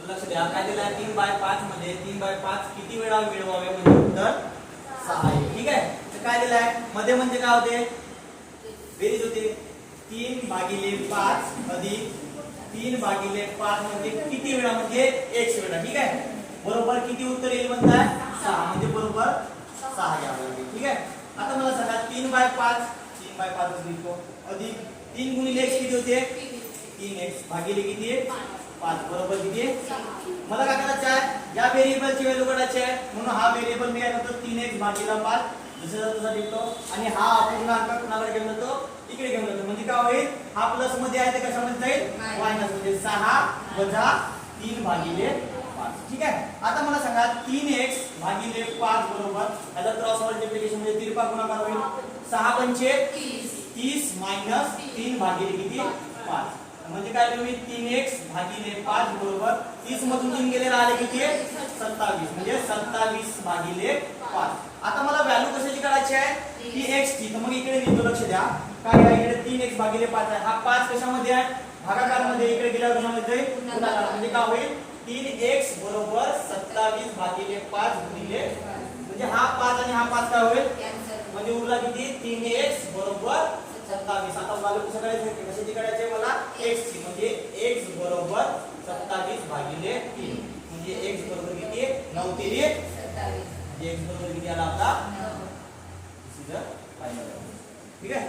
लक्ष द्या, काय दिलं आहे 3/5 मध्ये 3/5 किती वेळा मिळवावे म्हणजे उत्तर 6 आहे. ठीक आहे. तर काय दिलं आहे मध्ये म्हणजे काय होते, बेरीज होते. 3/5 अधिक 3/5 म्हणजे किती वेळा म्हणजे x वेळा. ठीक आहे. बरोबर किती उत्तर येईल म्हणताय 6 म्हणजे बरोबर 6 घ्यावं लागेल. ठीक आहे. आता मला सांगा 3/5 लिहितो अधिक 3 गुणिले x किती होते 3x भागिले किती 5 बरोबर किती. मला काय करायचं आहे, या व्हेरिएबलची व्हॅल्यू काढायची आहे, म्हणून हा व्हेरिएबल मी काय करतो 3x भागिले 5 जसं तसा लिहितो आणि हा अपूर्णांक कुणाकडे घेऊन जातो इकडे घेऊन जातो. म्हणजे काय होईल, हा प्लस मध्ये आहे ते कशामध्ये जाईल मायनस मध्ये. 6 वजा 3 भागिले 5. ठीक आहे. आता मला सांगा 3x भागिले 5 बरोबर याचा क्रॉस मल्टिप्लिकेशन म्हणजे तिरपा गुणाकार होईल. 6 पंचे 30 मायनस 3 भागिले किती 5 म्हणजे काय तुम्ही 3x भागिले 5 बरोबर 30 मधून 3 गेले राहिले किती 27 म्हणजे 27 भागिले 5. आता मला व्हॅल्यू कशाची काढायची आहे की x ची. तर मग इकडे लिहितो, लक्ष द्या काय आहे इकडे 3x भागिले 5 आहे. हा 5 कशामध्ये आहे भागाकार मध्ये, इकडे गेल्यावर कशामध्ये गुणाकार म्हणजे काय होईल 3x बरोबर 27 भागिले 5 गुणिले म्हणजे हा 5 आणि हा 5 काय होईल म्हणजे उरला किती 3x बरोबर 27. आता व्हॅल्यू कसं काढायचं कशाची काढायची मला x ची म्हणजे x बरोबर 27 भागिले 3 म्हणजे x बरोबर किती 9 3 27 म्हणजे x बरोबर किती आला आपला 9. ठीक आहे.